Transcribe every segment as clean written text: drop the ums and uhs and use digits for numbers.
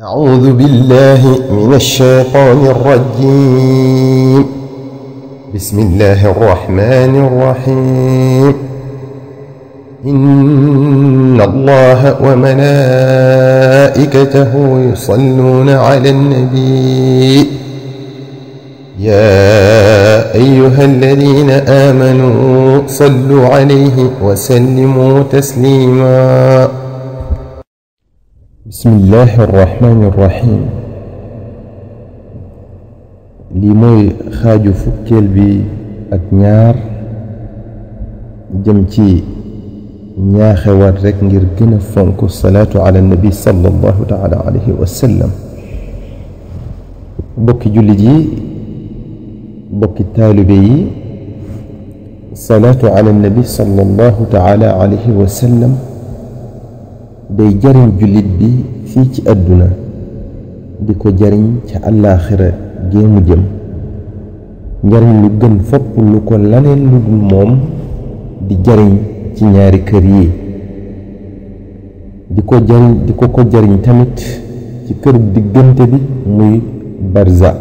أعوذ بالله من الشيطان الرجيم. بسم الله الرحمن الرحيم. إن الله وملائكته يصلون على النبي يا أيها الذين آمنوا صلوا عليه وسلموا تسليما. بسم الله الرحمن الرحيم. li mooy xaaju fukkeel bi ak ñaar jëm ci ñaaxewaat rekk ngir gën a fonk salaatu ala nabi sallallahu taala alayhi wa sallam. bokki jullit yi, bokki taalibe yi, salaatu ala nabi sallallahu taala alayhi wa sallam day jariñ jullit bi fii ci àdduna di ko jariñ ca àllaaxira géemu jëm, njariñ lu gën fopp lu ko laneen lu dul moom di jariñ ci ñaari kër yi, di ko jariñ tamit ci kër diggante bi muy barzaq.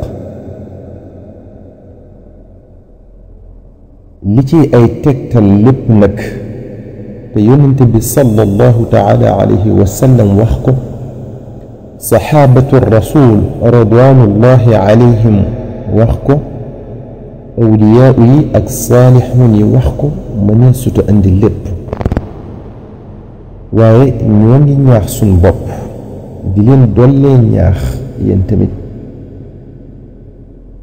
li ci ay tegtal lépp nag te yonent bi sallallahu taala alayhi wa sallam wax ko, saxaabatu rasul ridwanullahi alayhim wax ko, awliyaa yi ak saalixuun yi wax ko, mënee suta andi lépp. waaye ñoo ngi ñaax suñ bopp di leen dollee ñaax yéen tamit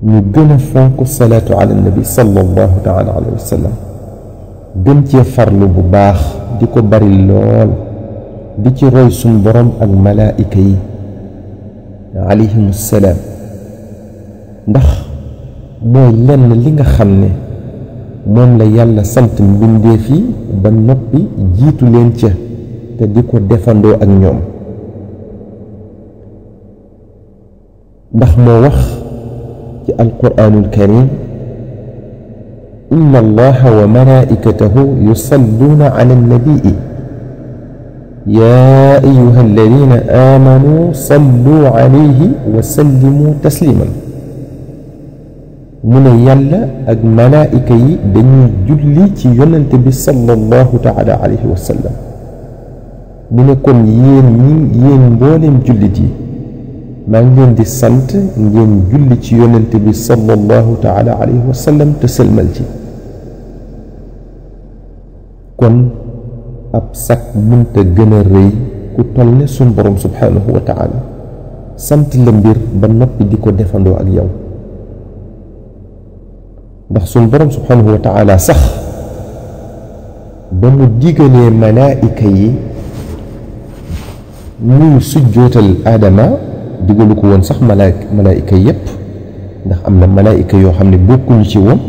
ñu gën a fonk salaatu ala nabi sallallahu taala alayhi wa sallam, gën cee farlu bu baax, di ko bari lool, di ci roy suñ borom ak malaayika yi alayhimu salaam, ndax mooy lenn li nga xam ne moom la yàlla sant mbindeef yi ba noppi jiitu leen ca te di ko defandoo ak ñoom. ndax moo wax ci alquraanul karim, inna allaha wa malaikatahu yusalluna ala nabii yaa ayyuha alladina amanu sallu alayhi wa sallimu tasliman. mu ne yàlla ak malaayika yi dañuy julli ci yonente bi sallallahu taala alayhi wa sallam. mu ne kon yéen mbooleem jullit yi, maa ngi leen di sant ngeen julli ci yonente bi sallallahu taala alayhi wa sallam te sëlmal ci. kon ab sag mënta gën a rëy ku toll ne suñ borom subhanahu wa taala sant la mbir ba noppi di ko defandoo ak yow. ndax suñ borom subhanahu wa taala sax ba mu digalee malaayika yi ñuy sujjootal aadama, digalu ko woon sax malaayika yépp, ndax am na malaayika yoo xam ne bokkuñu ci woon.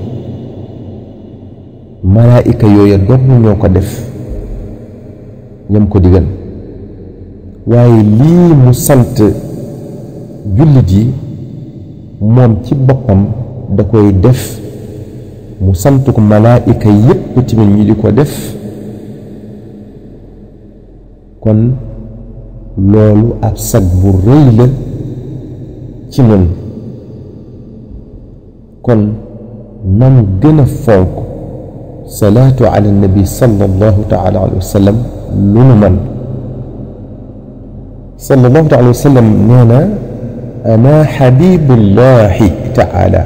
malaayika yooya dong ñoo ko def, ñam ko digal. waaye lii mu sant jullit yi moom ci boppam da koy def, mu sant ko malaayika yépp tamit ñu di ko def. kon loolu ab sag bu rëy la ci ñun. kon nan gën a fonk salaatu ala nabi sallallahu taala alayhi wa sallam lu nu man. sallallahu taala alayhi wa sallam nee na, ana xabibullahi taala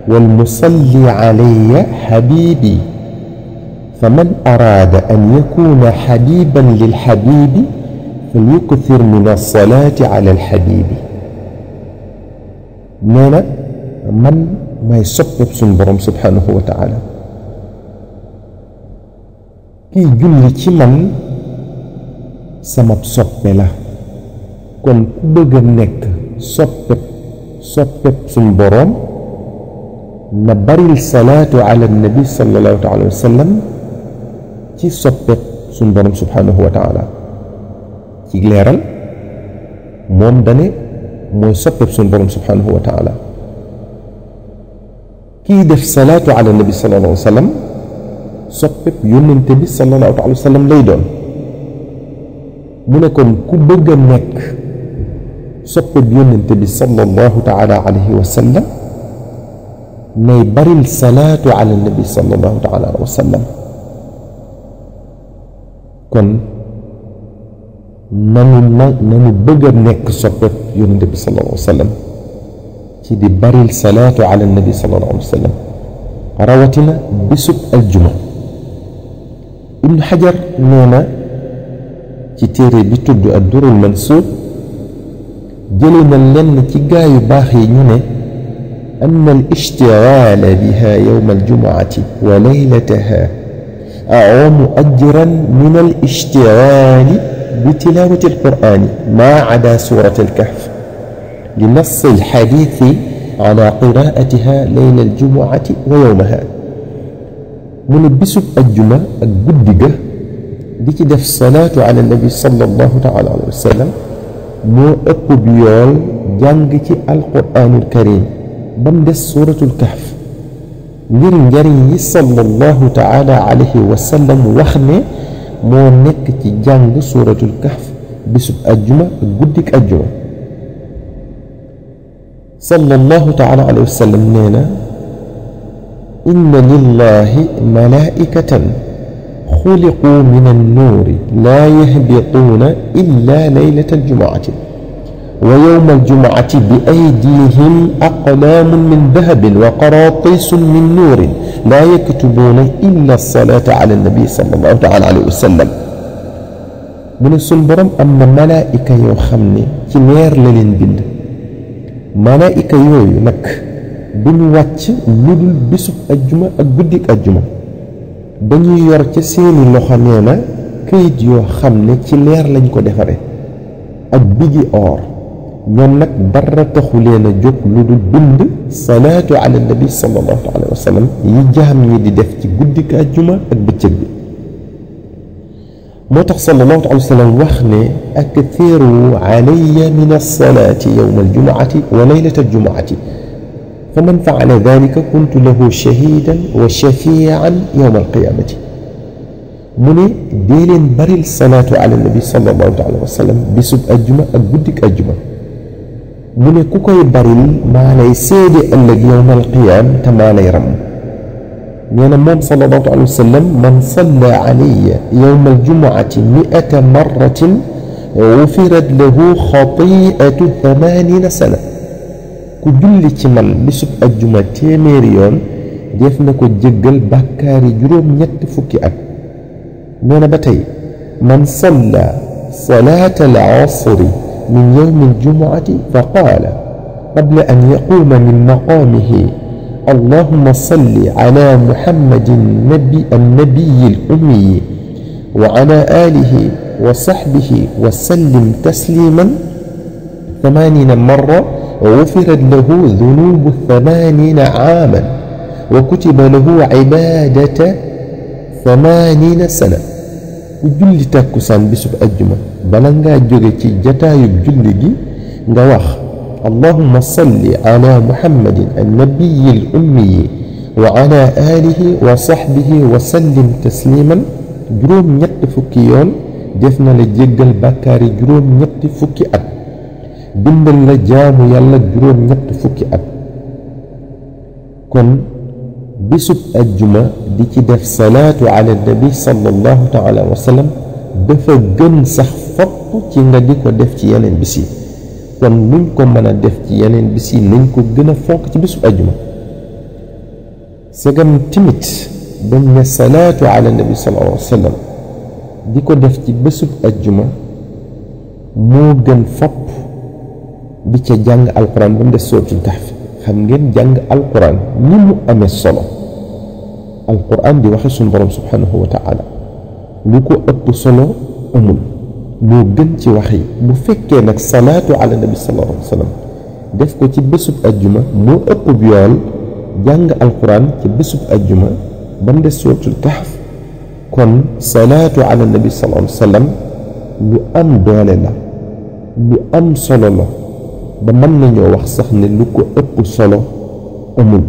wal musalli alayya xabibi, faman araada an yakuna xabiban lil xabibi falyukthir min alsalaati ala alxabibi. nee na man may soppeb suñ borom subhanahu wa taala, kii julli ci man sama soppe la. kon ku bëgg a nekk soppeb suñ boroom na baril salaatu ala nabi sallallahu taala wa sallam ci soppeb suñ boroom subhanahu wa taala. ci leeral moom dane mooy soppeb suñ boroom subhanahu wa taala. kii def salaatu ala nabi sallallahu alayhi wa sallam soppeb yónnente bi sallallahu alayhi wa sallam lay doon. mu ne kon ku bëgg a nekk soppe yonent bi sallallahu taala alayhi wa sallam nay baril salaatu ala nabi sallallahu taala alayhi wa sallam kon nanu bëgg a nekk soppe yonent bi sallallahu alayhi wa sallam ci di baril salaatu ala nabi sallallahu alayhi wa sallam rawatina bisub aljuma ibnu xajar nee na ci téere bi tudd ad-durrul mansuur jële na lenn ci gaayu baax yi ñu ne أن الاشتغال بها يوم الجمعة وليلتها أعظم أجرا من الاشتغال بتلاوة القرآن ما عدا سورة الكهف لنص الحديث على قراءتها ليل الجمعة ويومها من بسب الجمعة الجدجة ديك دف الصلاة على النبي صلى الله عليه وسلم مو أقبيال جنجك القرآن الكريم bam des suratul kahf ngir njariñ yi sallallahu taala alayhi wa sallam wax ne moo nekk ci jàng suratul kahf bisub ajjuma ak guddik ajjuma sallallahu taala alayhi wa sallam nee na inna lillahi malaikatan xuliqu min annuuri laa yahbituuna illa laylata aljumuati ويوم الجمعة بأيديهم أقلام من ذهب وقراطيس من نور لا يكتبون إلا الصلاة على النبي صلى الله عليه وسلم من السنبرم أما ملائكة يوخمني كنير للين بند ملائكة يوينك بن واتش لدل بسب الجمعة أقدك الجمعة بني يرتسيني لخمينا كيد يوخمني كنير لنكو دفره أبيجي أور ñoom nag dara taxu leen a jóg lu dul bind salaatu ala nabi sallallahu alayhi wa sallam yi jaam ñi di def ci guddik àjjuma ak bëccëg bi moo tax sallallahu alayhi wa sallam wax ne akthiru alayya min alsalaati yowma aljumuati wa laylata aljumuati fa man faala dalika kuntu lahu shahidan wa shafian yowma alqiyamati mu ne dee leen baril salaatu ala nabi sallallahu alayhi wa sallam bisub àjjuma ak guddik àjjuma mu ne ku koy baril maa lay seede ëllëg yowma alqiyaam te maa lay ram nee na moom sallallahu alayhi wa sallam man salla alayya yowma aljumuati 100 marratin gufirat lahu xatiatu 80 sana ku julli ci man bisub ajjuma téeméeri yoon def na ko jéggal bàkkaari juróom-ñett fukki at nee na ba tey man salla salaata al asri من يوم الجمعة فقال قبل أن يقوم من مقامه اللهم صل على محمد النبي الأمي وعلى آله وصحبه وسلم تسليما 80 مرة غفرت له ذنوب 80 عاما وكتب له عبادة 80 سنة ku julli tàkkusaan bisub ajjuma bala ngaa jóge ci jataayub julli gi nga wax allahumma salli ala muhammadin annabiyi al ummiyi wa ala alihi wa sahbihi wa sallim tasliman juróom-ñett fukki yoon def na la jéggal bàkkaari juróom-ñetti fukki at bindal la jaamu yàlla juróom-ñett fukki at kon bisub ajjuma di ci def salaatu ala nabi sallallahu taala wa sallam dafa gën sax fopp ci nga di ko def ci yeneen bis yi kon nuñ ko mën a def ci yeneen bis yi nañ ko gën a fonk ci bisub ajjuma segam timit dañ ne salaatu ala nabi sallallahu alayhi wa sallam di ko def ci bisub ajjuma moo gën fopp di ca jàng alquran ba mu des sooratul kahf xam ngeen jàng alquran ni mu amee solo alquran di waxe suñu borom subhanahu wa taala lu ko ëpp solo amul moo gën ci wax yi bu fekkee nag salaatu ala nabi sallallahu alayhi wa sallam def ko ci bésub ajjuma moo ëpp bu yool jàng alquran ci bésub ajjuma ba mu des suratul kahf kon salaatu ala nabi sallallahu alayhi wa sallam lu am doole la lu am solo la ba mën nañoo wax sax ne lu ko ëpp solo amul